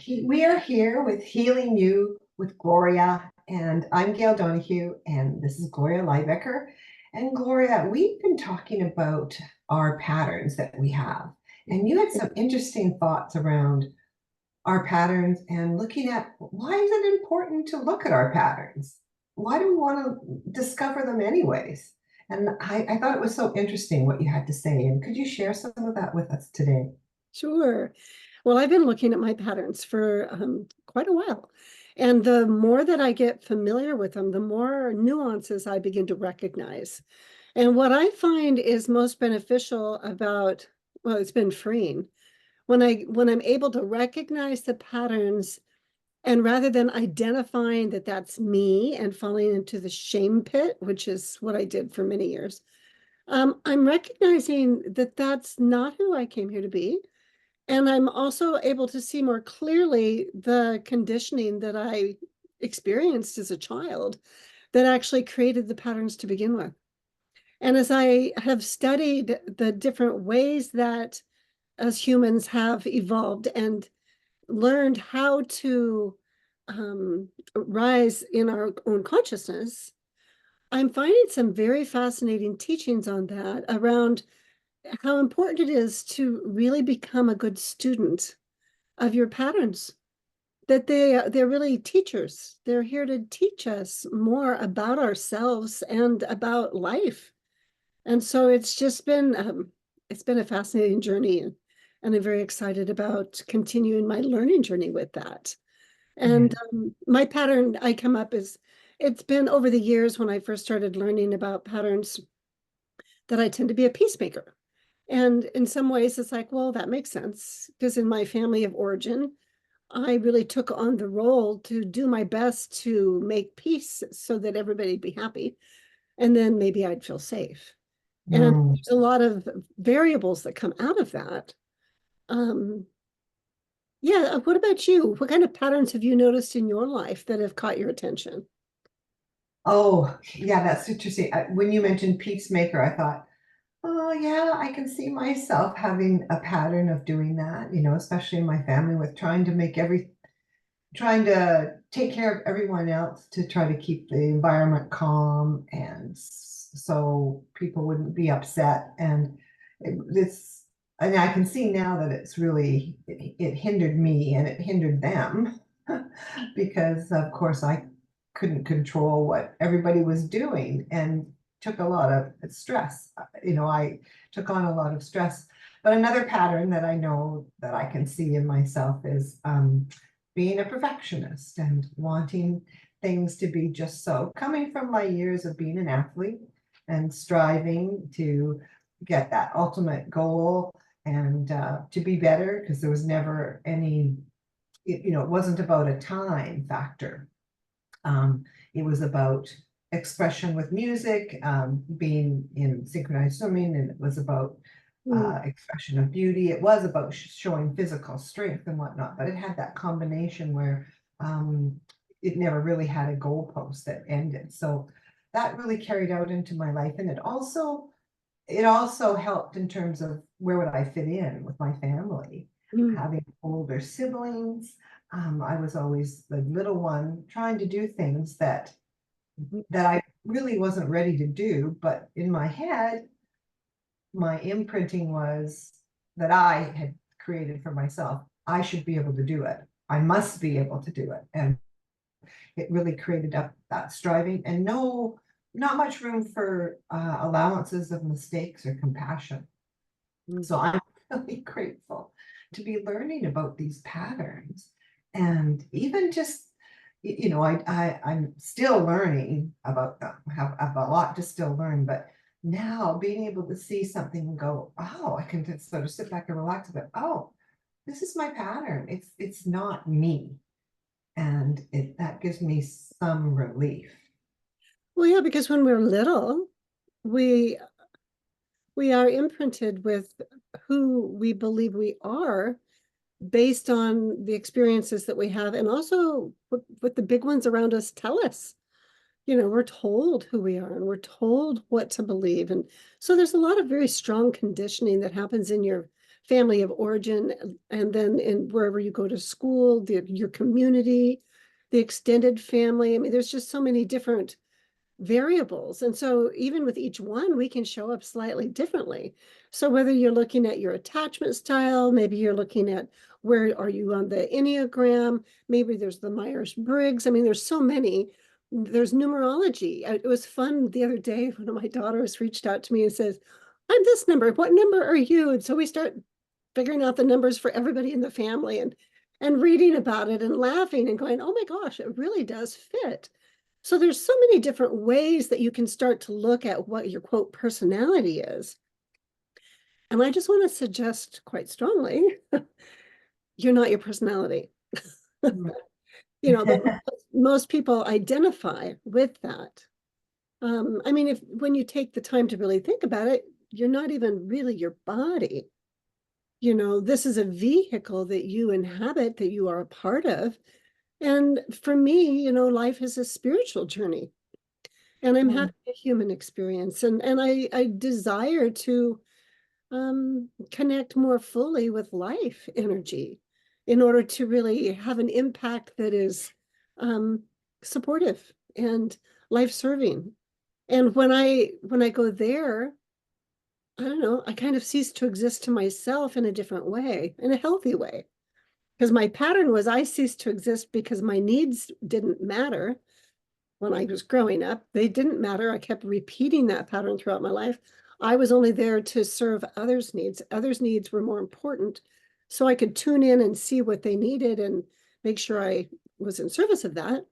We are here with Healing You with Gloria, and I'm Gail Donohue, and this is Gloria Liebecker. And Gloria, we've been talking about our patterns that we have, and you had some interesting thoughts around our patterns and looking at why is it important to look at our patterns? Why do we want to discover them anyways? And I thought it was so interesting what you had to say. And could you share some of that with us today? Sure. Well, I've been looking at my patterns for quite a while. And the more that I get familiar with them, the more nuances I begin to recognize. And what I find is most beneficial about, well, it's been freeing. When I'm able to recognize the patterns, and rather than identifying that that's me and falling into the shame pit, which is what I did for many years, I'm recognizing that that's not who I came here to be. And I'm also able to see more clearly the conditioning that I experienced as a child that actually created the patterns to begin with. And as I have studied the different ways that as humans have evolved and learned how to rise in our own consciousness, I'm finding some very fascinating teachings on that around how important it is to really become a good student of your patterns, that they're really teachers. They're here to teach us more about ourselves and about life. And so it's been a fascinating journey, and I'm very excited about continuing my learning journey with that. Yeah. And my pattern I come up is, it's been over the years when I first started learning about patterns that I tend to be a peacemaker. And in some ways, it's like, well, that makes sense because in my family of origin, I really took on the role to do my best to make peace so that everybody'd be happy. And then maybe I'd feel safe. And Mm. there's a lot of variables that come out of that. Um, yeah, what about you? What kind of patterns have you noticed in your life that have caught your attention? Oh, yeah, that's interesting. When you mentioned peacemaker, I thought, oh, yeah, I can see myself having a pattern of doing that, especially in my family with trying to take care of everyone else to try to keep the environment calm and so people wouldn't be upset. And this, and I can see now that it hindered me and it hindered them because, of course, I couldn't control what everybody was doing and took a lot of stress. I took on a lot of stress. But another pattern that I know that I can see in myself is being a perfectionist and wanting things to be just so, coming from my years of being an athlete and striving to get that ultimate goal and to be better, because there was never any, it wasn't about a time factor. It was about expression with music, being in synchronized swimming, and it was about Hmm. expression of beauty. It was about showing physical strength and whatnot, but it had that combination where it never really had a goalpost that ended. So that really carried out into my life, and it also helped in terms of where would I fit in with my family, Mm. having older siblings. I was always the little one trying to do things that I really wasn't ready to do, but in my head, my imprinting was that I had created for myself. I should be able to do it. I must be able to do it. And it really created up that striving and not much room for allowances of mistakes or compassion. Mm. So I'm really grateful to be learning about these patterns. And even just, I'm still learning about them. I have a lot to still learn, but now being able to see something and go, oh, I can just sort of sit back and relax a bit. Oh, this is my pattern. It's not me. And that gives me some relief. Well, yeah, because when we're little, we we are imprinted with who we believe we are based on the experiences that we have and also what the big ones around us tell us. We're told who we are and we're told what to believe. And so there's a lot of very strong conditioning that happens in your family of origin, and then in wherever you go to school, your community, the extended family. I mean, there's just so many different variables. And so even with each one, we can show up slightly differently. So whether you're looking at your attachment style, maybe you're looking at where are you on the Enneagram, maybe there's the Myers-Briggs. I mean, there's so many. There's numerology. It was fun the other day. One of my daughters reached out to me and says, I'm this number. What number are you? And so we start figuring out the numbers for everybody in the family and reading about it and laughing and going, oh my gosh, it really does fit. So there's so many different ways that you can start to look at what your quote personality is. And I just want to suggest quite strongly, you're not your personality. You know, but most people identify with that. I mean, when you take the time to really think about it, you're not even really your body. You know, this is a vehicle that you inhabit, that you are a part of. And for me, you know, life is a spiritual journey. And I'm having a human experience, and I desire to connect more fully with life energy in order to really have an impact that is um, supportive and life-serving. And when I go there, I don't know, I kind of cease to exist to myself in a different way, in a healthy way. Because my pattern was I ceased to exist because my needs didn't matter when I was growing up. They didn't matter. I kept repeating that pattern throughout my life. I was only there to serve others' needs. Others' needs were more important. So I could tune in and see what they needed and make sure I was in service of that.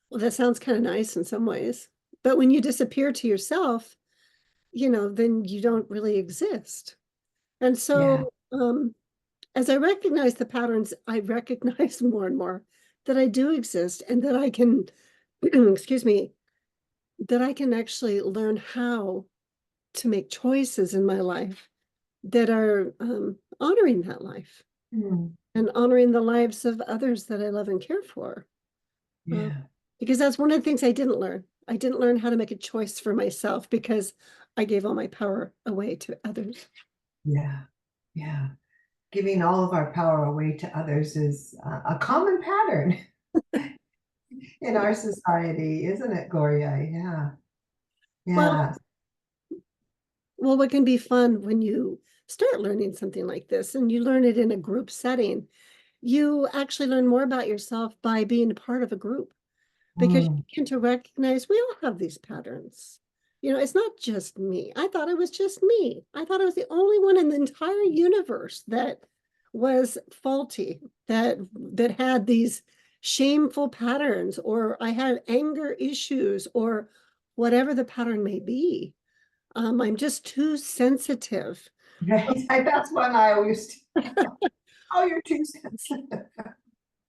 Well, that sounds kind of nice in some ways. But when you disappear to yourself, you know, then you don't really exist. And Yeah. so as I recognize the patterns, I recognize more and more that I do exist and that I can, excuse me, that I can actually learn how to make choices in my life that are honoring that life Mm. and honoring the lives of others that I love and care for. Uh, Yeah. because that's one of the things I didn't learn. I didn't learn how to make a choice for myself because I gave all my power away to others. Yeah. Yeah. Giving all of our power away to others is a common pattern in Yeah. our society, isn't it, Gloria? Yeah. Well, Yeah. well, what can be fun when you start learning something like this and you learn it in a group setting, you actually learn more about yourself by being a part of a group, because you Mm. begin to recognize we all have these patterns. You know, it's not just me. I thought it was just me. I thought I was the only one in the entire universe that was faulty, that had these shameful patterns, or I had anger issues, or whatever the pattern may be. I'm just too sensitive. Right. That's one I always, oh, you're too sensitive.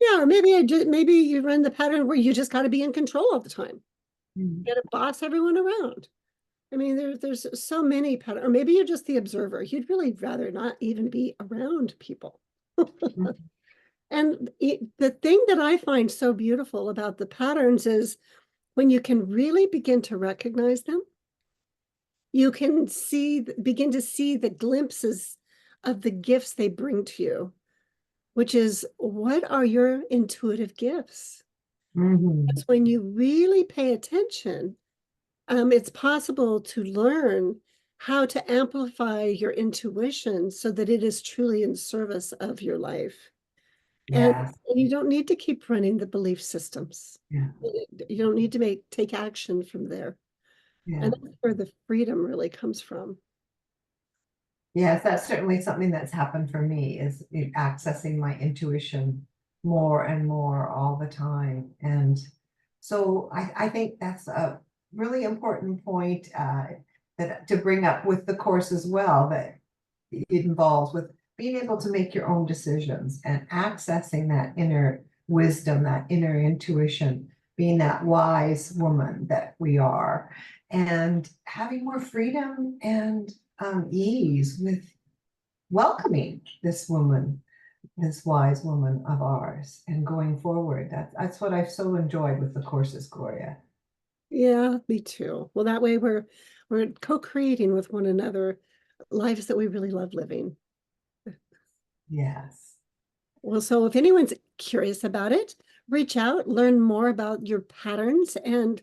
Yeah, or maybe you run the pattern where you just got to be in control all the time. Mm. You got to boss everyone around. I mean, there's so many patterns, or maybe you're just the observer. You'd really rather not even be around people. And the thing that I find so beautiful about the patterns is when you can really begin to recognize them, you can begin to see the glimpses of the gifts they bring to you, which is, what are your intuitive gifts? Mhm. It's when you really pay attention, it's possible to learn how to amplify your intuition so that it is truly in service of your life. And Yes. you don't need to keep running the belief systems. Yeah. You don't need to take action from there. Yeah. And that's where the freedom really comes from. Yes, that's certainly something that's happened for me is accessing my intuition more and more all the time. And so I think that's a really important point that to bring up with the course as well, that it involves with being able to make your own decisions and accessing that inner wisdom, that inner intuition, being that wise woman that we are, and having more freedom and ease with welcoming this woman, this wise woman of ours, and going forward. That's what I've so enjoyed with the courses, Gloria. Yeah, me too. Well, that way we're co-creating with one another lives that we really love living. Yes. Well, so if anyone's curious about it, reach out, learn more about your patterns, and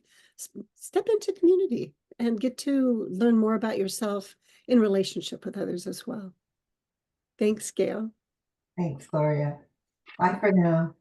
step into community and get to learn more about yourself in relationship with others as well. Thanks, Gail. Thanks, Gloria. Bye for now.